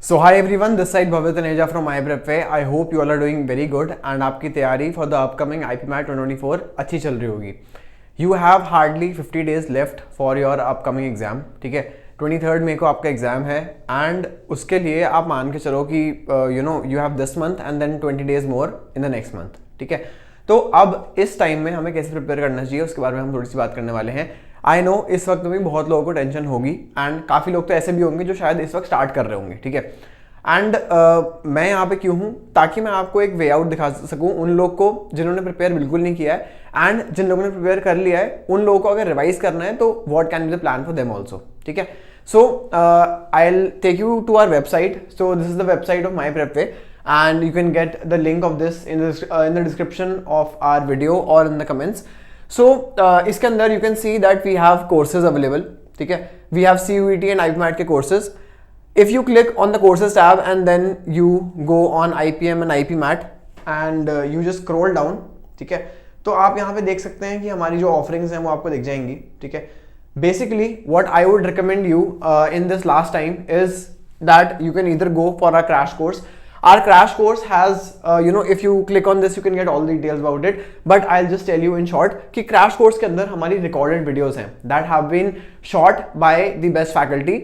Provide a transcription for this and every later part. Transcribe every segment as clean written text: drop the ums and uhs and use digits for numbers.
So hi everyone, this side Bhavya Taneja from I prep way. I hope you all are doing very good and आपकी तैयारी for the upcoming IPMAT 2024 अच्छी चल रही होगी। You have hardly 50 days left for your upcoming exam. ठीक है, 23 मई को आपका एग्जाम है एंड उसके लिए आप मान के चलो कि you have this month and then 20 days more in the next month. ठीक है, तो अब इस टाइम में हमें कैसे प्रिपेयर करना चाहिए उसके बारे में हम थोड़ी सी बात करने वाले हैं। आई नो इस वक्त में बहुत लोगों को टेंशन होगी एंड काफ़ी लोग तो ऐसे भी होंगे जो शायद इस वक्त स्टार्ट कर रहे होंगे। ठीक है, एंड मैं यहाँ पे क्यों हूँ, ताकि मैं आपको एक वे आउट दिखा सकूँ उन लोग को जिन्होंने प्रिपेयर बिल्कुल नहीं किया है एंड जिन लोगों ने प्रिपेयर कर लिया है उन लोगों को अगर रिवाइज करना है तो what can be the plan for them also. ठीक है, so I will take you to our website. So this is the website of my prep way and you can get the link of this in the description of our video or in the comments. So इसके अंदर you can see that we have courses available. ठीक है, we have CUET and IPMAT के courses. If you click on the courses tab and then you go on IPM and IPMAT and you just scroll down. ठीक है, तो आप यहाँ पे देख सकते हैं कि हमारी जो offerings हैं वो आपको दिख जाएंगी। ठीक है, basically what I would recommend you in this last time is that you can either go for a crash course. Our crash course has, if you click on this, you can get all the details about it. But I'll just tell you in short कि crash course के अंदर हमारी recorded videos हैं that have been shot by the best faculty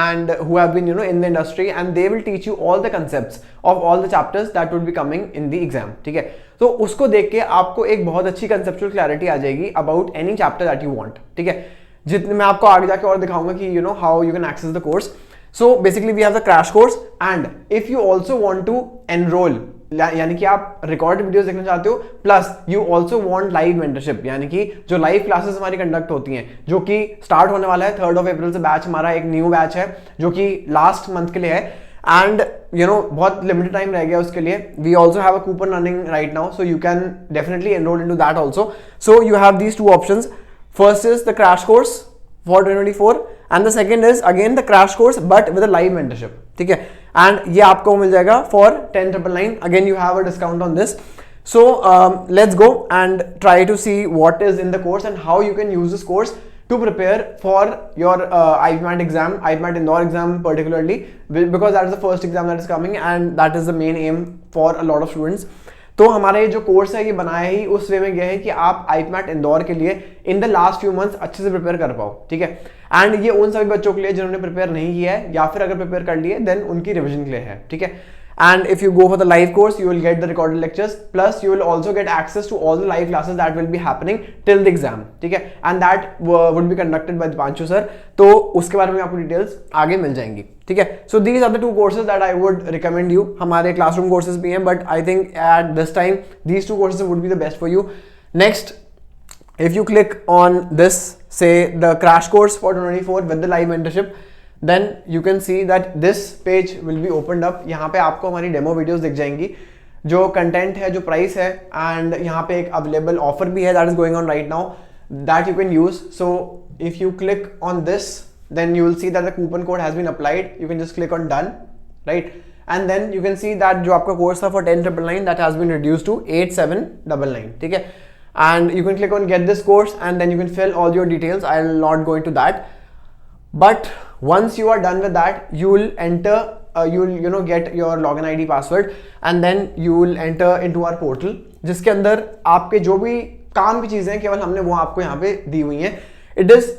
and who have been, in the industry, and they will teach you all the concepts of all the chapters that would be coming in the exam. ठीक है, तो उसको देख के आपको एक बहुत अच्छी conceptual clarity आ जाएगी about any chapter that you want. ठीक है, जितने मैं आपको आगे जाके और दिखाऊंगा कि how you can access the course. So basically we have the crash course and if you also want to enroll, यानी कि आप रिकॉर्ड वीडियोस देखना चाहते हो plus you also want live mentorship, यानी कि जो लाइव क्लासेस हमारी कंडक्ट होती हैं जो कि स्टार्ट होने वाला है 3rd of April से। बैच हमारा एक न्यू बैच है जो कि लास्ट मंथ के लिए है एंड बहुत लिमिटेड टाइम रह गया उसके लिए। We also have a coupon running right now, so you can definitely enroll into that also. So you have these 2 options. First is the crash course for 2024 and the second is again the crash course but with a live mentorship. ठीक है, and ये आपको मिल जाएगा for 10,999. Again you have a discount on this. So let's go and try to see what is in the course and how you can use this course to prepare for your IPMAT exam, IPMAT Indore exam particularly, because that is the first exam that is coming and that is the main aim for a lot of students. तो हमारा ये जो course है ये बनाया ही उस वे में गया है कि आप IPMAT इंदौर के लिए इन द लास्ट फ्यू मंथ्स अच्छे से प्रिपेयर कर पाओ। ठीक है, एंड ये उन सभी बच्चों के लिए जिन्होंने प्रिपेयर नहीं किया है या फिर अगर प्रिपेयर कर लिए देन उनकी रिवीजन के लिए है। ठीक है, and if you go for the live course you will get the recorded lectures plus you will also get access to all the live classes that will be happening till the exam. ठीक है, and that would be conducted by Dipanshu sir. तो उसके बारे में आपको details आगे मिल जाएंगी। ठीक है, so these are the 2 courses that I would recommend you. हमारे classroom courses भी हैं but I think at this time these 2 courses would be the best for you. Next, if you click on this, say the crash course for 2024 with the live mentorship, then you can see that this page will be opened up. यहाँ पे आपको हमारी demo videos दिख जाएंगी, जो content है, जो price है, एंड यहाँ पे एक अवेलेबल ऑफर भी है that is going on right now that you can use. So if you click on this, then you will see that the coupon code has been applied. You can just click on done, right? And then you can see that जो आपका course था for 10,999 that has been reduced to 8,799. ठीक है, and you can click on get this course and then you can fill all your details. I will not go into that. But once you are done with that, you will enter, you will get your login ID password and then you will enter into our portal, जिसके अंदर आपके जो भी काम की चीजें केवल हमने वो आपको यहाँ पे दी हुई हैं. It is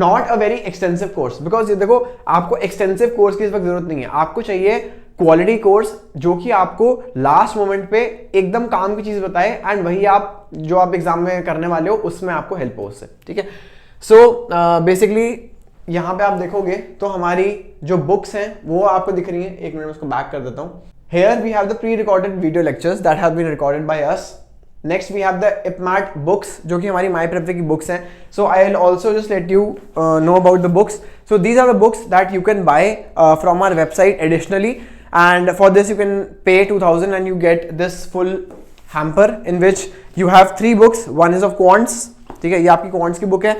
not a very extensive course because ये देखो आपको extensive course की इस वक्त जरूरत नहीं है. आपको चाहिए क्वालिटी कोर्स जो कि आपको लास्ट मोमेंट पे एकदम काम की चीज बताए एंड वही आप जो आप एग्जाम में करने वाले हो उसमें आपको हेल्प हो उससे. ठीक है, सो बेसिकली यहाँ पे आप देखोगे तो हमारी जो बुक्स हैं वो आपको दिख रही हैं. एक मिनट में उसको बैक कर देता हूँ. Here we have the pre-recorded video lectures that have been recorded by us. Next we have the IPMAT books जो कि हमारी माई प्रेप की बुक्स हैं. So I will also just let you know about the books. So these are the books that you can buy from our website additionally, and for this you can pay 2,000 and you get this full hamper in which you have 3 books. One is of quants. ठीक है, ये आपकी quants की book है.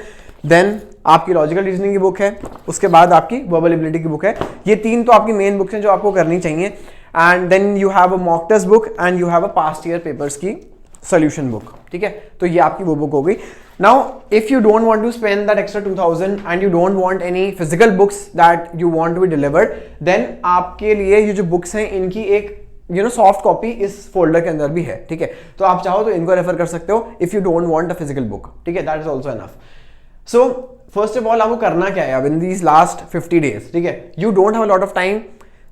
Then आपकी logical reasoning की book है. उसके बाद आपकी वर्बल एबिलिटी की बुक है. ये 3 तो आपकी मेन बुक्स हैं जो आपको करनी चाहिए. And then you have a mock test book and you have a past year papers की सोल्यूशन बुक, ठीक है। तो ये आपकी वो बुक हो गई। Now if you don't want to spend that extra 2000 and you don't want any physical books that you want to be delivered, then आपके लिए ये जो बुक्स हैं इनकी एक सॉफ्ट कॉपी इस फोल्डर के अंदर भी है, ठीक है। तो आप चाहो तो इनको रेफर कर सकते हो if you don't want a physical book, ठीक है। That is also enough. So first of all आपको करना क्या है अब इन दीज लास्ट 50 डेज, ठीक है। You don't have a lot of time.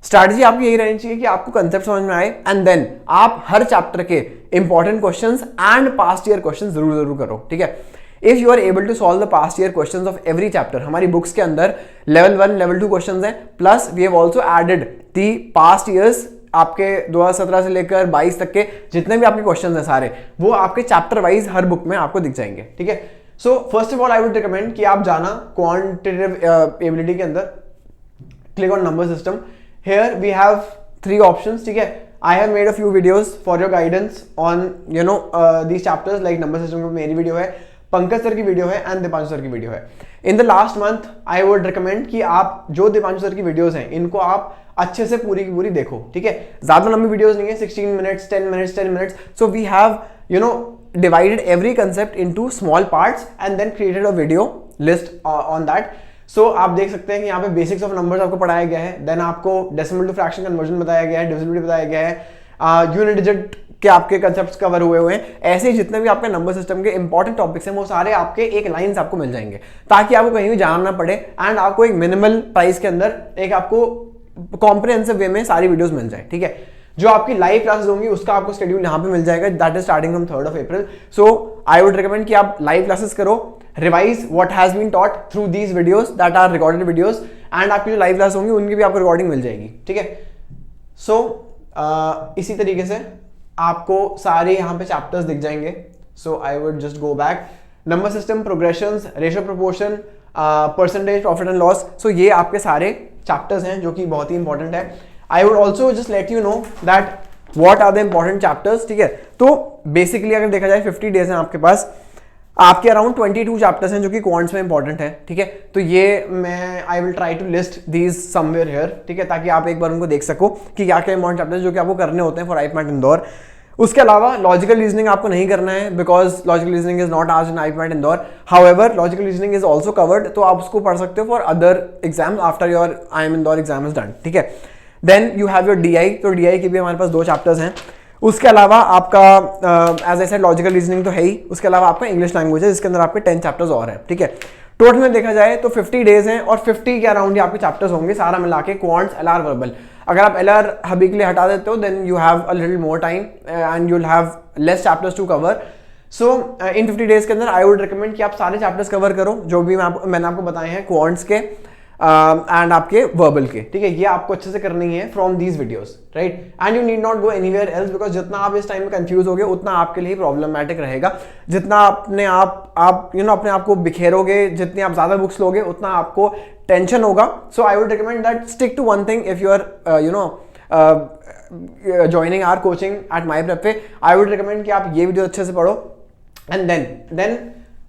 Strategy आपकी यही रहनी चाहिए कि आपको कंसेप्ट समझ में आए एंड देन आप हर चैप्टर के important questions and past year questions जरूर करो, ठीक है। If you are able to solve the past year questions of every chapter, हमारी बुक्स के अंदर लेवल 1 लेवल 2 क्वेश्चंस हैं, plus we have also added the past years, आपके 2017 से लेकर 22 तक के जितने भी आपके क्वेश्चंस हैं सारे वो आपके चैप्टर वाइज हर बुक में आपको दिख जाएंगे, ठीक है। So first of all I would recommend कि आप जाना क्वांटिटेटिव एबिलिटी के अंदर, click on number system. Here we have 3 options, ठीक है। I have made a few videos for your guidance on these chapters, like number system में मेरी video है, पंकज सर की वीडियो है एंड दीपांशु सर की वीडियो है। In the last month I would recommend कि आप जो दीपांशु सर की वीडियोस हैं इनको आप अच्छे से पूरी की पूरी देखो, ठीक है। ज्यादा लंबी वीडियोस नहीं है, 16 minutes 10 minutes 10 minutes. So we have divided every concept into small parts and then created a video list on that. So आप देख सकते हैं कि यहाँ पे बेसिक्स ऑफ नंबर्स आपको पढ़ाया गया है, देन आपको डेसिमल टू फ्रैक्शन कन्वर्जन बताया गया है, डिविजिबिलिटी बताया गया है, यूनिट डिजिट के आपके कंसेप्ट्स कवर हुए हैं। ऐसे ही जितने भी आपके नंबर सिस्टम के इंपॉर्टेंट टॉपिक्स हैं वो सारे आपके एक लाइन आपको मिल जाएंगे, ताकि आपको कहीं भी जाना ना पड़े एंड आपको एक मिनिमल प्राइस के अंदर एक आपको कॉम्प्रिहेंसिव वे में सारी वीडियोस मिल जाए, ठीक है। जो आपकी लाइव क्लासेस होंगी उसका आपको शेड्यूल यहाँ पे मिल जाएगा, that is starting from 3rd of April। So I would recommend कि आप लाइव क्लासेस करो, revise what has been taught through these videos that are recorded videos, and आपकी जो लाइव क्लास होंगी उनकी भी आपको रिकॉर्डिंग मिल जाएगी, ठीक है। सो इसी तरीके से आपको सारे यहाँ पे चैप्टर्स दिख जाएंगे। So I would just go back, number system, progressions, ratio proportion, percentage, profit and loss. So ये आपके सारे चैप्टर्स हैं जो कि बहुत ही इंपॉर्टेंट है। I would also just let you know that what are the important chapters, ठीक है। तो बेसिकली अगर देखा जाए 50 डेज हैं आपके पास, आपके अराउंड 22 चैप्टर्स हैं जो कि क्वांट्स में इंपॉर्टेंट है, ठीक है। तो ये मैं I will try to list these somewhere here, ठीक है, ताकि आप एक बार उनको देख सको कि क्या क्या इंपॉर्टेंट चैप्टर्स जो कि आपको करने होते हैं फॉर IPMAT इंदौर। उसके अलावा लॉजिकल रीजनिंग आपको नहीं करना है, because logical reasoning is not आज in IPMAT Indore. However logical reasoning is also covered, तो आप उसको पढ़ सकते हो for other exam after your IIM Indore exam is done, ठीक है। Then you have your DI, तो DI के भी हमारे पास 2 चैप्टर्स हैं। उसके अलावा आपका as I said logical reasoning तो है ही, उसके अलावा आपका इंग्लिश लैंग्वेज है जिसके अंदर आपके 10 चैप्टर्स और हैं, ठीक है। टोटल में देखा जाए तो 50 डेज हैं और 50 के अराउंड ही आपके चैप्टर्स होंगे सारा मिला के, क्वांट्स, LR, वर्बल। अगर आप LR हबी के लिए हटा देते हो then you have a little more time and you will have less chapters to cover. So in 50 days के अंदर आई वुड रिकमेंड कि आप सारे चैप्टर्स कवर करो जो भी मैंने आपको बताए हैं, क्वांट्स के एंड आपके वर्बल के, ठीक है। ये आपको अच्छे से करनी है from these videos, right. And you need not go anywhere else, because जितना आप इस टाइम में कंफ्यूज होगे उतना आपके लिए प्रॉब्लमैटिक रहेगा। जितना अपने आप अपने आप को बिखेरोगे, जितनी आप ज्यादा बुक्स लोगे उतना आपको टेंशन होगा। So I would recommend that stick to one thing. If you are joining our coaching at my prep पे, आई वुड रिकमेंड कि आप ये वीडियो अच्छे से पढ़ो and then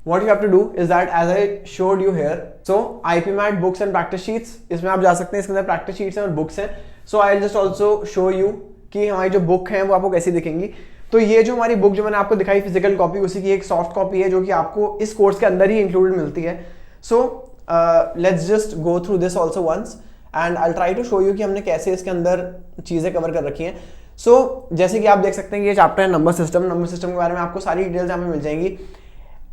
what you have to do is that as I showed you here, so IPMAT books and practice sheets, इसमें आप जा सकते हैं, इसके अंदर practice sheets हैं और books हैं। So I'll just also show you कि हमारी जो book है वो आपको कैसी दिखेंगी। तो ये जो हमारी book जो मैंने आपको दिखाई फिजिकल कॉपी, उसी की एक सॉफ्ट कॉपी है जो कि आपको इस कोर्स के अंदर ही इंक्लूडेड मिलती है। So let's just go through this also once and I'll try to show you कि हमने कैसे इसके अंदर चीज़ें कवर कर रखी हैं। So जैसे कि आप देख सकते हैं कि ये चैप्टर है नंबर सिस्टम। नंबर सिस्टम के बारे में आपको सारी डिटेल्स यहाँ पे मिल जाएंगी।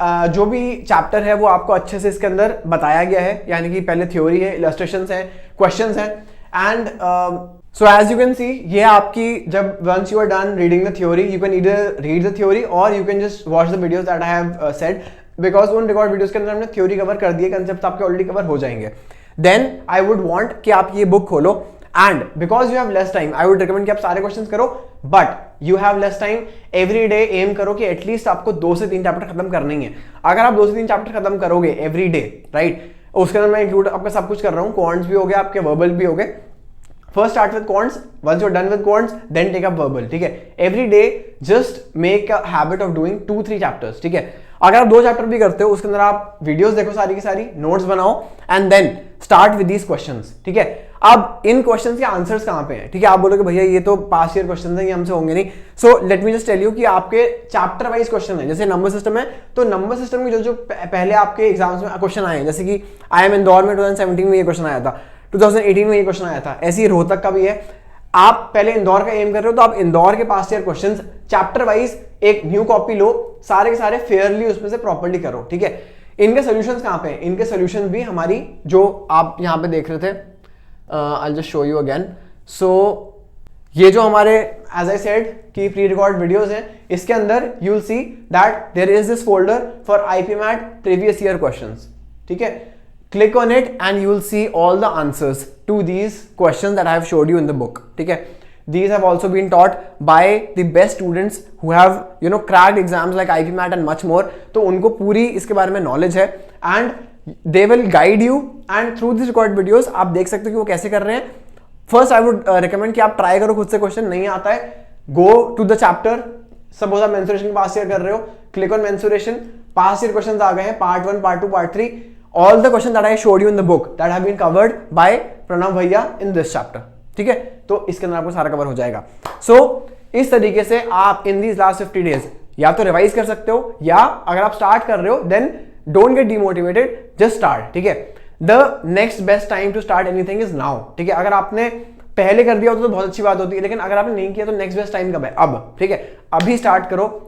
जो भी चैप्टर है वो आपको अच्छे से इसके अंदर बताया गया है, यानी कि पहले थ्योरी है, इलस्ट्रेशंस हैं, क्वेश्चंस हैं and so as you can see ये आपकी जब once you are done reading the theory, you can either read the theory और you can just watch the videos that I have said, because उन record videos के अंदर हमने theory cover कर दी है, कंसेप्ट आपके ऑलरेडी कवर हो जाएंगे। देन आई वुड वांट कि आप ये बुक खोलो and because you have less time I would recommend कि आप सारे क्वेश्चंस करो, but you have less time, every day aim करो कि एटलीस्ट आपको 2 से 3 चैप्टर खत्म करने ही है। अगर आप 2 से 3 चैप्टर खत्म करोगे एवरी डे, राइट, उसके अंदर मैं इंक्लूड आपका सब कुछ कर रहा हूँ, क्वांट्स भी हो गया, आपके वर्बल भी हो गए। First start with quants, once you are done with quants then take up verbal, ठीक है। Every day just make a habit of doing 2-3 chapters, ठीक है। अगर आप 2 चैप्टर भी करते हो उसके अंदर आप वीडियोस देखो सारी की सारी, नोट्स बनाओ and then start with these questions, ठीक है। अब इन क्वेश्चन के आंसर्स कहाँ पे हैं, ठीक है। आप बोलोगे भैया ये तो पास्ट ईयर क्वेश्चन है, ये हमसे होंगे नहीं। So let me just tell you कि आपके चैप्टर वाइज क्वेश्चन है। जैसे नंबर सिस्टम है, तो नंबर सिस्टम के जो पहले आपके एग्जाम्स में क्वेश्चन आए हैं, जैसे कि IIM इंदौर में 2017 में ये क्वेश्चन आया था, 2018 में ये क्वेश्चन आया था, ऐसे ही रोहतक का भी है। आप पहले इंदौर का एम कर रहे हो तो आप इंदौर के past year questions chapter wise एक न्यू कॉपी लो, सारे के सारे फेयरली उसमें से प्रॉपर्ली करो, ठीक है। इनके सॉल्यूशंस कहाँ पे हैं? इनके सॉल्यूशंस भी हमारी जो आप यहाँ पे देख रहे थे, I just show you again. So ये जो हमारे एज आई सेड कि प्री रिकॉर्ड वीडियोस हैं, इसके अंदर you will see that there is this folder for IPMAT previous year questions, ठीक है। Click on it and you will see all the answers to these questions that I have showed you in the book, ठीक है। These have also been taught by the best students who have cracked exams like IPMAT and much more। तो उनको पूरी इसके बारे में knowledge है and they will guide you, and through these recorded videos आप देख सकते हो कि वो कैसे कर रहे हैं। First I would recommend कि आप ट्राई करो खुद से, क्वेश्चन नहीं आता है go to the chapter। Suppose आप मेंसुरेशन पास्ट ईयर कर रहे हो, click on mensuration, past year questions आ गए हैं, part 1, part 2, part 3, all the questions that I showed you in the book that have been covered by Pranav भैया in this chapter, ठीक है। तो इसके अंदर आपको सारा कवर हो जाएगा। So इस तरीके से आप in these last 50 days या तो रिवाइज कर सकते हो, या अगर आप स्टार्ट कर रहे हो then don't get demotivated, just start, ठीक है। The next best time to start anything is now, ठीक है। अगर आपने पहले कर दिया होता तो बहुत अच्छी बात होती है, लेकिन अगर आपने नहीं किया तो नेक्स्ट बेस्ट टाइम कब है? अब, ठीक है। अभी स्टार्ट करो।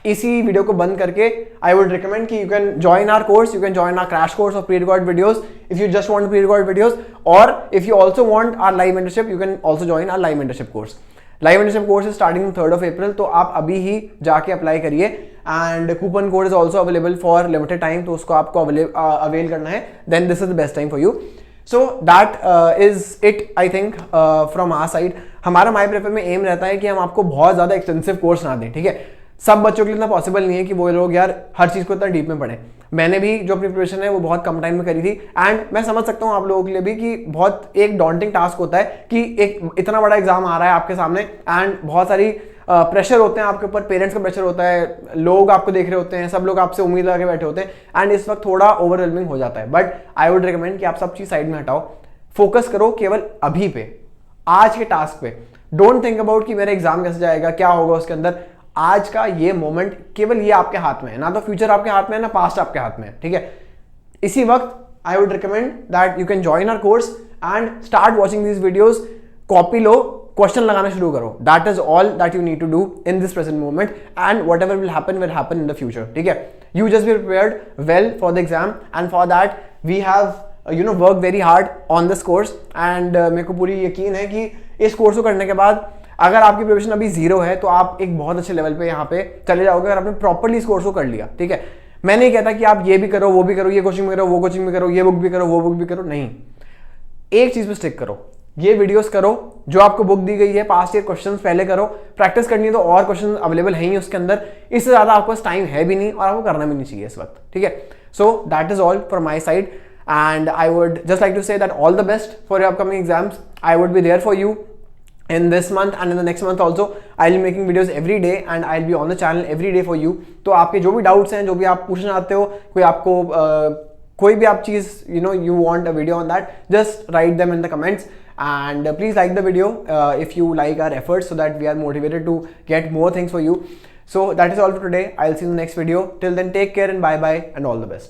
इसी वीडियो को बंद करके आई वुड रिकमेंड कि you can join our course, you can join our crash course of pre record videos if you just want pre record videos, और if you also want our live mentorship you can also join our live mentorship course. Live mentorship course is starting 3rd of April, तो आप अभी ही जाके apply करिए, and coupon code is also available for limited time, तो उसको आपको avail करना है, then this is the best time for you. So that is it I think from our side. हमारा माई प्रेफर में एम रहता है कि हम आपको बहुत ज्यादा एक्सटेंसिव कोर्स ना दें, ठीक है। सब बच्चों के लिए इतना पॉसिबल नहीं है कि वो लोग यार हर चीज को इतना डीप में पढ़ें। मैंने भी जो अपनी प्रिपरेशन है वो बहुत कम टाइम में करी थी, एंड मैं समझ सकता हूँ आप लोगों के लिए भी कि बहुत एक डॉन्टिंग टास्क होता है कि एक इतना बड़ा एग्जाम आ रहा है आपके सामने, एंड बहुत सारी प्रेशर होते हैं आपके ऊपर, पेरेंट्स का प्रेशर होता है, लोग आपको देख रहे होते हैं, सब लोग आपसे उम्मीद लगा के बैठे होते हैं, एंड इस वक्त थोड़ा ओवरवेलमिंग हो जाता है। बट आई वुड रिकमेंड कि आप सब चीज साइड में हटाओ, फोकस करो केवल अभी पे, आज के टास्क पे। डोंट थिंक अबाउट कि मेरा एग्जाम कैसे जाएगा, क्या होगा उसके अंदर। आज का ये मोमेंट केवल ये आपके हाथ में है, ना तो फ्यूचर आपके हाथ में है, ना पास्ट आपके हाथ में है, ठीक है। इसी वक्त I would recommend that you can join our course and start watching these videos. Copy लो, क्वेश्चन लगाना शुरू करो। That is all that you need to do in this present moment, and whatever will happen in the future, ठीक है। You just be prepared well for the exam, and for that we have work very hard on this course, and मेरे को पूरी यकीन है कि इस course को करने के बाद अगर आपकी प्रिपरेशन अभी 0 है तो आप एक बहुत अच्छे लेवल पे यहाँ पे चले जाओगे अगर आपने प्रॉपर्ली इस कोर्स को कर लिया, ठीक है। मैं नहीं कहता कि आप ये भी करो, वो भी करो, ये कोचिंग भी करो, वो कोचिंग भी करो, ये बुक भी करो, वो बुक भी करो, नहीं। एक चीज पे स्टिक करो, ये वीडियोस करो, जो आपको बुक दी गई है, पास्ट ईयर क्वेश्चंस पहले करो। प्रैक्टिस करनी है तो और क्वेश्चन अवेलेबल है ही उसके अंदर, इससे ज्यादा आपको टाइम है भी नहीं और आपको करना भी नहीं चाहिए इस वक्त, ठीक है। सो that is all from my side, and I would just like to say that all the best for your upcoming exams. I would be there for you in this month and in the next month also. I'll be making videos every day and I'll be on the channel every day for you. तो आपके जो भी doubts हैं, जो भी आप पूछना चाहते हो, कोई आपको कोई भी आप चीज़ you want a video on that, just write them in the comments, and please like the video if you like our efforts, so that we are motivated to get more things for you. So that is all for today. I'll see you in the next video. Till then, take care and bye bye and all the best.